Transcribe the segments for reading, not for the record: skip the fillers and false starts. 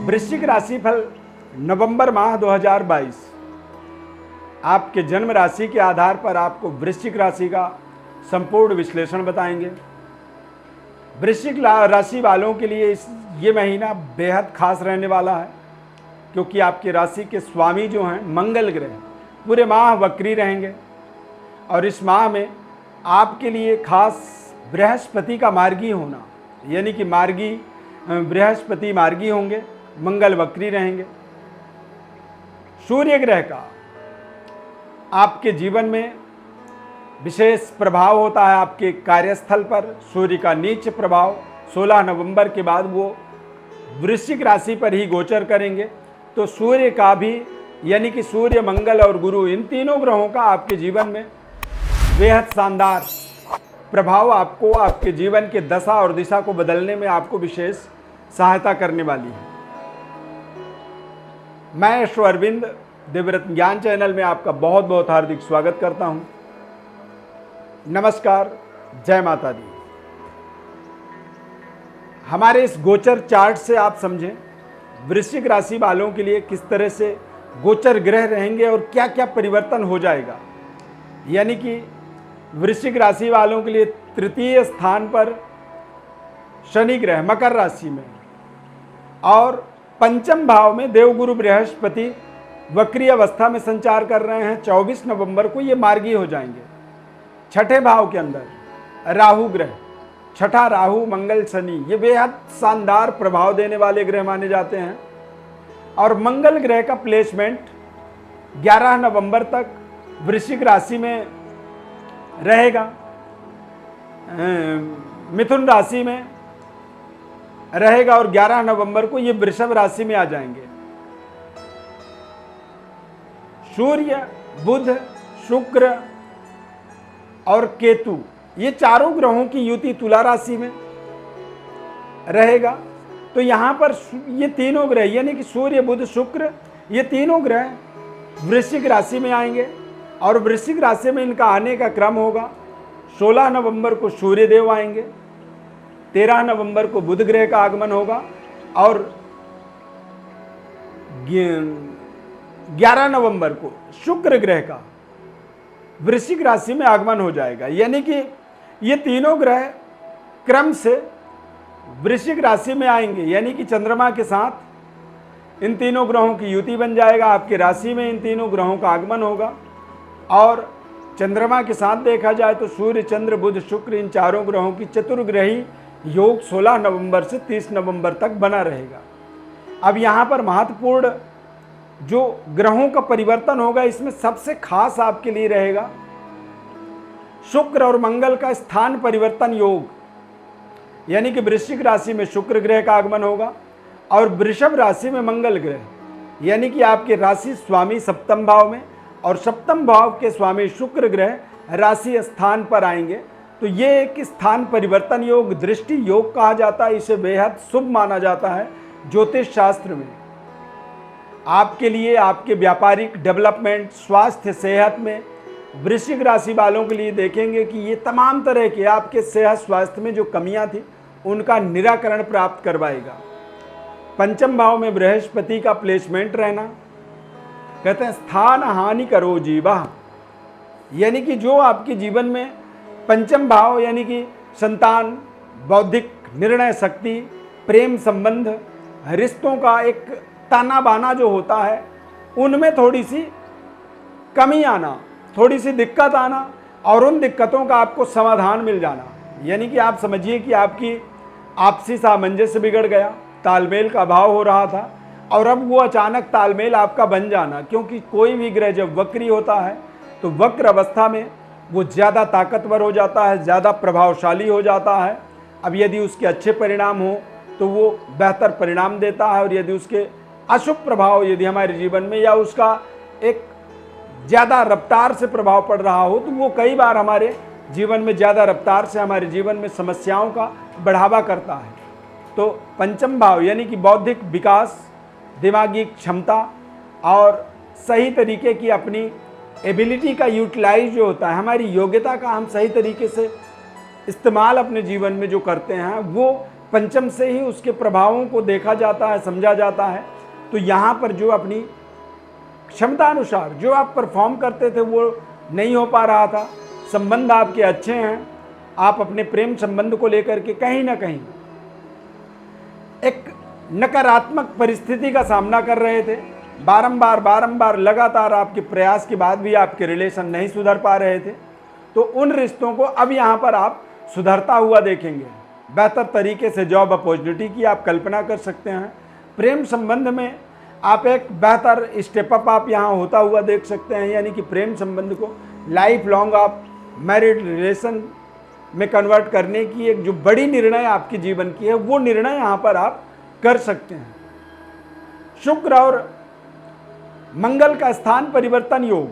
वृश्चिक राशिफल नवंबर माह 2022 आपके जन्म राशि के आधार पर आपको वृश्चिक राशि का संपूर्ण विश्लेषण बताएंगे। वृश्चिक राशि वालों के लिए ये महीना बेहद खास रहने वाला है, क्योंकि आपकी राशि के स्वामी जो हैं मंगल ग्रह पूरे माह वक्री रहेंगे और इस माह में आपके लिए खास बृहस्पति का मार्गी होना, यानी कि बृहस्पति मार्गी होंगे, मंगल वक्री रहेंगे। सूर्य ग्रह का आपके जीवन में विशेष प्रभाव होता है। आपके कार्यस्थल पर सूर्य का नीच प्रभाव 16 नवंबर के बाद वो वृश्चिक राशि पर ही गोचर करेंगे। तो सूर्य का भी, यानी कि सूर्य, मंगल और गुरु, इन तीनों ग्रहों का आपके जीवन में बेहद शानदार प्रभाव आपको आपके जीवन के दशा और दिशा को बदलने में आपको विशेष सहायता करने वाली है। मैं श्री अरविंद दिव्यरत्न ज्ञान चैनल में आपका बहुत बहुत हार्दिक स्वागत करता हूं। नमस्कार, जय माता दी। हमारे इस गोचर चार्ट से आप समझें वृश्चिक राशि वालों के लिए किस तरह से गोचर ग्रह रहेंगे और क्या क्या परिवर्तन हो जाएगा। यानी कि वृश्चिक राशि वालों के लिए तृतीय स्थान पर शनि ग्रह मकर राशि में और पंचम भाव में देवगुरु बृहस्पति वक्री अवस्था में संचार कर रहे हैं। 24 नवंबर को ये मार्गी हो जाएंगे। छठे भाव के अंदर राहु ग्रह, छठा राहु मंगल शनि, ये बेहद शानदार प्रभाव देने वाले ग्रह माने जाते हैं। और मंगल ग्रह का प्लेसमेंट 11 नवंबर तक वृश्चिक राशि में रहेगा, मिथुन राशि में रहेगा और 11 नवंबर को ये वृषभ राशि में आ जाएंगे। सूर्य, बुध, शुक्र और केतु, ये चारों ग्रहों की युति तुला राशि में रहेगा। तो यहाँ पर ये तीनों ग्रह, यानी कि सूर्य, बुध, शुक्र, ये तीनों ग्रह वृश्चिक राशि में आएंगे और वृश्चिक राशि में इनका आने का क्रम होगा। 16 नवंबर को सूर्य देव आएंगे, 13 नवंबर को बुध ग्रह का आगमन होगा और 11 नवंबर को शुक्र ग्रह का वृश्चिक राशि में आगमन हो जाएगा। यानी कि ये तीनों ग्रह क्रम से वृश्चिक राशि में आएंगे, यानी कि चंद्रमा के साथ इन तीनों ग्रहों की युति बन जाएगा। आपकी राशि में इन तीनों ग्रहों का आगमन होगा और चंद्रमा के साथ देखा जाए तो सूर्य, चंद्र, बुध, शुक्र, इन चारों ग्रहों की चतुर्ग्रही योग 16 नवंबर से 30 नवंबर तक बना रहेगा। अब यहाँ पर महत्वपूर्ण जो ग्रहों का परिवर्तन होगा, इसमें सबसे खास आपके लिए रहेगा शुक्र और मंगल का स्थान परिवर्तन योग, यानी कि वृश्चिक राशि में शुक्र ग्रह का आगमन होगा और वृषभ राशि में मंगल ग्रह, यानी कि आपके राशि स्वामी सप्तम भाव में और सप्तम भाव के स्वामी शुक्र ग्रह राशि स्थान पर आएंगे। तो ये एक स्थान परिवर्तन योग, दृष्टि योग कहा जाता है। इसे बेहद शुभ माना जाता है ज्योतिष शास्त्र में। आपके लिए, आपके व्यापारिक डेवलपमेंट, स्वास्थ्य, सेहत में वृश्चिक राशि वालों के लिए देखेंगे कि ये तमाम तरह के आपके सेहत स्वास्थ्य में जो कमियां थी उनका निराकरण प्राप्त करवाएगा। पंचम भाव में बृहस्पति का प्लेसमेंट रहना, कहते हैं स्थान हानि करो जीवा, यानी कि जो आपके जीवन में पंचम भाव, यानी कि संतान, बौद्धिक निर्णय शक्ति, प्रेम संबंध, रिश्तों का एक ताना बाना जो होता है, उनमें थोड़ी सी कमी आना, थोड़ी सी दिक्कत आना और उन दिक्कतों का आपको समाधान मिल जाना। यानी कि आप समझिए कि आपकी आपसी सामंजस्य बिगड़ गया, तालमेल का अभाव हो रहा था और अब वो अचानक तालमेल आपका बन जाना। क्योंकि कोई भी ग्रह जब वक्री होता है तो वक्र अवस्था में वो ज़्यादा ताकतवर हो जाता है, ज़्यादा प्रभावशाली हो जाता है। अब यदि उसके अच्छे परिणाम हो तो वो बेहतर परिणाम देता है और यदि उसके अशुभ प्रभाव यदि हमारे जीवन में या उसका एक ज़्यादा रफ्तार से प्रभाव पड़ रहा हो तो वो कई बार हमारे जीवन में ज़्यादा रफ्तार से हमारे जीवन में समस्याओं का बढ़ावा करता है। तो पंचम भाव, यानी कि बौद्धिक विकास, दिमागी क्षमता और सही तरीके की अपनी एबिलिटी का यूटिलाइज जो होता है, हमारी योग्यता का हम सही तरीके से इस्तेमाल अपने जीवन में जो करते हैं, वो पंचम से ही उसके प्रभावों को देखा जाता है, समझा जाता है। तो यहाँ पर जो अपनी क्षमता अनुसार जो आप परफॉर्म करते थे वो नहीं हो पा रहा था। संबंध आपके अच्छे हैं, आप अपने प्रेम संबंध को लेकर के कहीं ना कहीं एक नकारात्मक परिस्थिति का सामना कर रहे थे। बारंबार लगातार आपके प्रयास के बाद भी आपके रिलेशन नहीं सुधर पा रहे थे। तो उन रिश्तों को अब यहाँ पर आप सुधरता हुआ देखेंगे। बेहतर तरीके से जॉब अपॉर्चुनिटी की आप कल्पना कर सकते हैं। प्रेम संबंध में आप एक बेहतर स्टेप अप आप यहाँ होता हुआ देख सकते हैं, यानी कि प्रेम संबंध को लाइफ लॉन्ग आप मैरिड रिलेशन में कन्वर्ट करने की एक जो बड़ी निर्णय आपके जीवन की है वो निर्णय यहाँ पर आप कर सकते हैं। शुक्र और मंगल का स्थान परिवर्तन योग,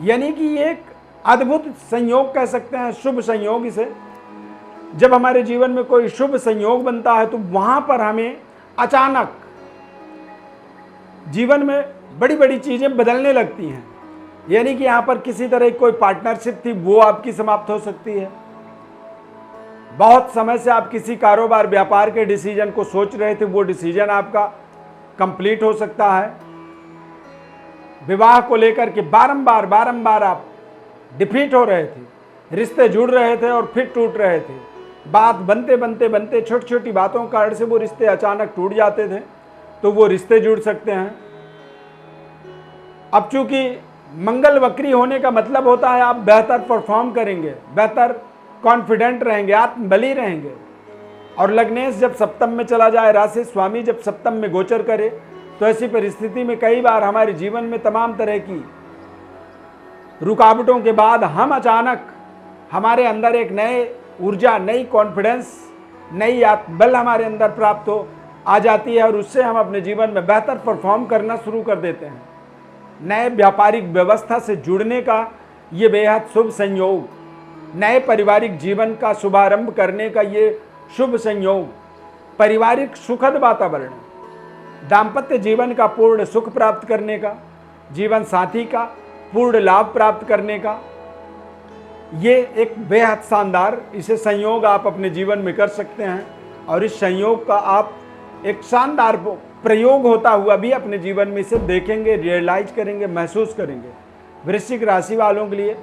यानी कि ये एक अद्भुत संयोग कह सकते हैं, शुभ संयोग इसे। जब हमारे जीवन में कोई शुभ संयोग बनता है तो वहां पर हमें अचानक जीवन में बड़ी बड़ी चीजें बदलने लगती हैं। यानी कि यहां पर किसी तरह की कोई पार्टनरशिप थी वो आपकी समाप्त हो सकती है। बहुत समय से आप किसी कारोबार व्यापार के डिसीजन को सोच रहे थे, वो डिसीजन आपका कंप्लीट हो सकता है। विवाह को लेकर के बारंबार आप डिफीट हो रहे थे, रिश्ते जुड़ रहे थे और फिर टूट रहे थे। बात बनते छोटी छोटी बातों के कारण से वो रिश्ते अचानक टूट जाते थे, तो वो रिश्ते जुड़ सकते हैं। अब चूंकि मंगल वक्री होने का मतलब होता है आप बेहतर परफॉर्म करेंगे, बेहतर कॉन्फिडेंट रहेंगे, आत्मबली रहेंगे। और लग्नेश जब सप्तम में चला जाए, राशि स्वामी जब सप्तम में गोचर करे, तो ऐसी परिस्थिति में कई बार हमारे जीवन में तमाम तरह की रुकावटों के बाद हम अचानक हमारे अंदर एक नए ऊर्जा, नई कॉन्फिडेंस, नई आत्मबल हमारे अंदर प्राप्त हो आ जाती है और उससे हम अपने जीवन में बेहतर परफॉर्म करना शुरू कर देते हैं। नए व्यापारिक व्यवस्था से जुड़ने का ये बेहद शुभ संयोग, नए पारिवारिक जीवन का शुभारंभ करने का ये शुभ संयोग, पारिवारिक सुखद वातावरण, दाम्पत्य जीवन का पूर्ण सुख प्राप्त करने का, जीवन साथी का पूर्ण लाभ प्राप्त करने का, ये एक बेहद शानदार इसे संयोग आप अपने जीवन में कर सकते हैं। और इस संयोग का आप एक शानदार प्रयोग होता हुआ भी अपने जीवन में इसे देखेंगे, रियलाइज करेंगे, महसूस करेंगे। वृश्चिक राशि वालों के लिए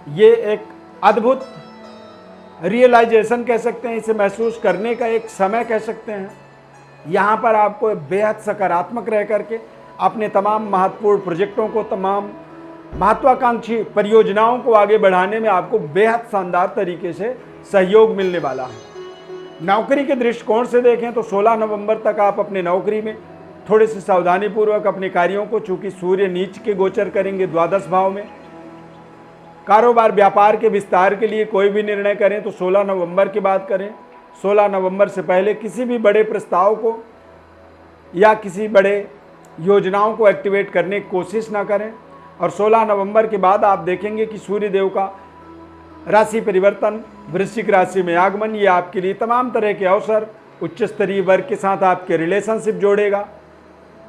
ये एक अद्भुत रियलाइजेशन कह सकते हैं, इसे महसूस करने का एक समय कह सकते हैं। यहाँ पर आपको बेहद सकारात्मक रह करके अपने तमाम महत्वपूर्ण प्रोजेक्टों को, तमाम महत्वाकांक्षी परियोजनाओं को आगे बढ़ाने में आपको बेहद शानदार तरीके से सहयोग मिलने वाला है। नौकरी के दृष्टिकोण से देखें तो 16 नवंबर तक आप अपने नौकरी में थोड़े से सावधानी पूर्वक अपने कार्यों को, चूंकि सूर्य नीच के गोचर करेंगे द्वादश भाव में, कारोबार व्यापार के विस्तार के लिए कोई भी निर्णय करें तो 16 नवंबर के बाद करें। 16 नवंबर से पहले किसी भी बड़े प्रस्ताव को या किसी बड़े योजनाओं को एक्टिवेट करने की कोशिश ना करें। और 16 नवंबर के बाद आप देखेंगे कि सूर्य देव का राशि परिवर्तन, वृश्चिक राशि में आगमन, ये आपके लिए तमाम तरह के अवसर, उच्च स्तरीय वर्ग के साथ आपके रिलेशनशिप जोड़ेगा।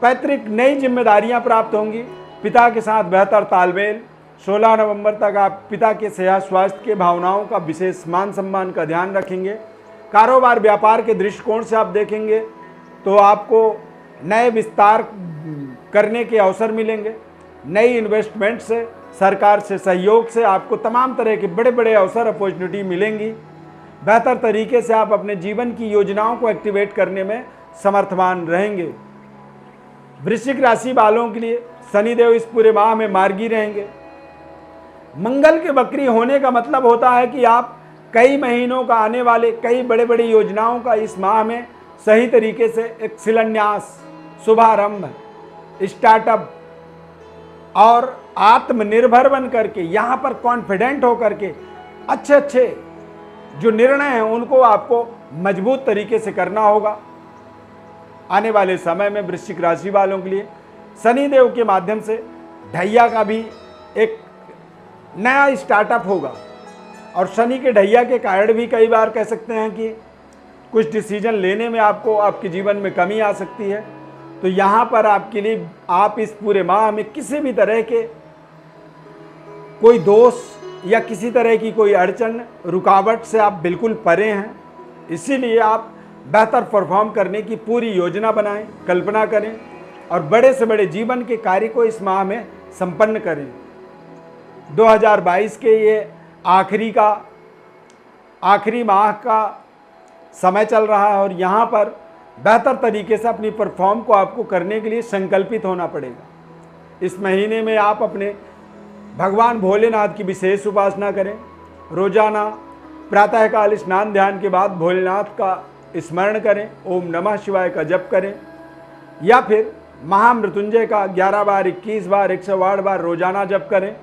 पैतृक नई जिम्मेदारियां प्राप्त होंगी, पिता के साथ बेहतर तालमेल। 16 नवंबर तक आप पिता के सेहत स्वास्थ्य के भावनाओं का विशेष मान सम्मान का ध्यान रखेंगे। कारोबार व्यापार के दृष्टिकोण से आप देखेंगे तो आपको नए विस्तार करने के अवसर मिलेंगे। नई इन्वेस्टमेंट से, सरकार से सहयोग से आपको तमाम तरह के बड़े बड़े अवसर, अपॉर्चुनिटी मिलेंगी। बेहतर तरीके से आप अपने जीवन की योजनाओं को एक्टिवेट करने में समर्थवान रहेंगे। वृश्चिक राशि वालों के लिए शनिदेव इस पूरे माह में मार्गी रहेंगे। मंगल के वक्री होने का मतलब होता है कि आप कई महीनों का आने वाले कई बड़े बड़े योजनाओं का इस माह में सही तरीके से एक शिलान्यास, शुभारंभ, स्टार्टअप और आत्मनिर्भर बन करके, यहाँ पर कॉन्फिडेंट होकर के अच्छे अच्छे जो निर्णय हैं उनको आपको मजबूत तरीके से करना होगा। आने वाले समय में वृश्चिक राशि वालों के लिए शनिदेव के माध्यम से ढैया का भी एक नया स्टार्टअप होगा। और शनि के ढैया के कारण भी कई बार कह सकते हैं कि कुछ डिसीजन लेने में आपको आपके जीवन में कमी आ सकती है। तो यहाँ पर आपके लिए आप इस पूरे माह में किसी भी तरह के कोई दोष या किसी तरह की कोई अड़चन, रुकावट से आप बिल्कुल परे हैं। इसीलिए आप बेहतर परफॉर्म करने की पूरी योजना बनाएं, कल्पना करें और बड़े से बड़े जीवन के कार्य को इस माह में संपन्न करें। 2022 के ये आखिरी माह का समय चल रहा है और यहाँ पर बेहतर तरीके से अपनी परफॉर्म को आपको करने के लिए संकल्पित होना पड़ेगा। इस महीने में आप अपने भगवान भोलेनाथ की विशेष उपासना करें। रोजाना प्रातःकाल स्नान ध्यान के बाद भोलेनाथ का स्मरण करें, ओम नमः शिवाय का जप करें या फिर महामृत्युंजय का 11 बार, 21 बार, 108 बार रोजाना जप करें।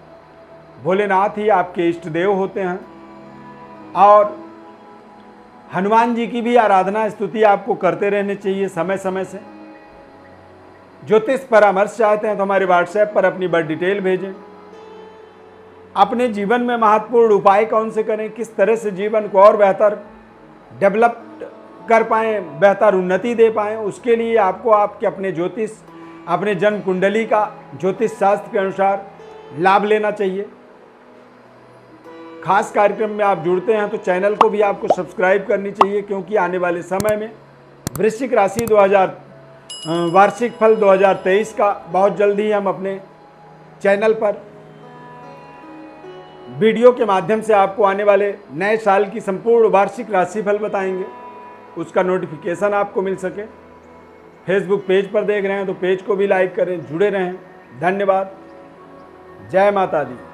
भोलेनाथ ही आपके इष्ट देव होते हैं और हनुमान जी की भी आराधना स्तुति आपको करते रहने चाहिए समय समय से। ज्योतिष परामर्श चाहते हैं तो हमारे व्हाट्सएप पर अपनी बर्थ डिटेल भेजें। अपने जीवन में महत्वपूर्ण उपाय कौन से करें, किस तरह से जीवन को और बेहतर डेवलप कर पाएँ, बेहतर उन्नति दे पाएँ, उसके लिए आपको आपके अपने जन्म कुंडली का ज्योतिष शास्त्र के अनुसार लाभ लेना चाहिए। खास कार्यक्रम में आप जुड़ते हैं तो चैनल को भी आपको सब्सक्राइब करनी चाहिए, क्योंकि आने वाले समय में वृश्चिक राशि वार्षिक फल 2023 का बहुत जल्द ही हम अपने चैनल पर वीडियो के माध्यम से आपको आने वाले नए साल की संपूर्ण वार्षिक राशिफल बताएंगे। उसका नोटिफिकेशन आपको मिल सके। फेसबुक पेज पर देख रहे हैं तो पेज को भी लाइक करें, जुड़े रहें। धन्यवाद। जय माता दी।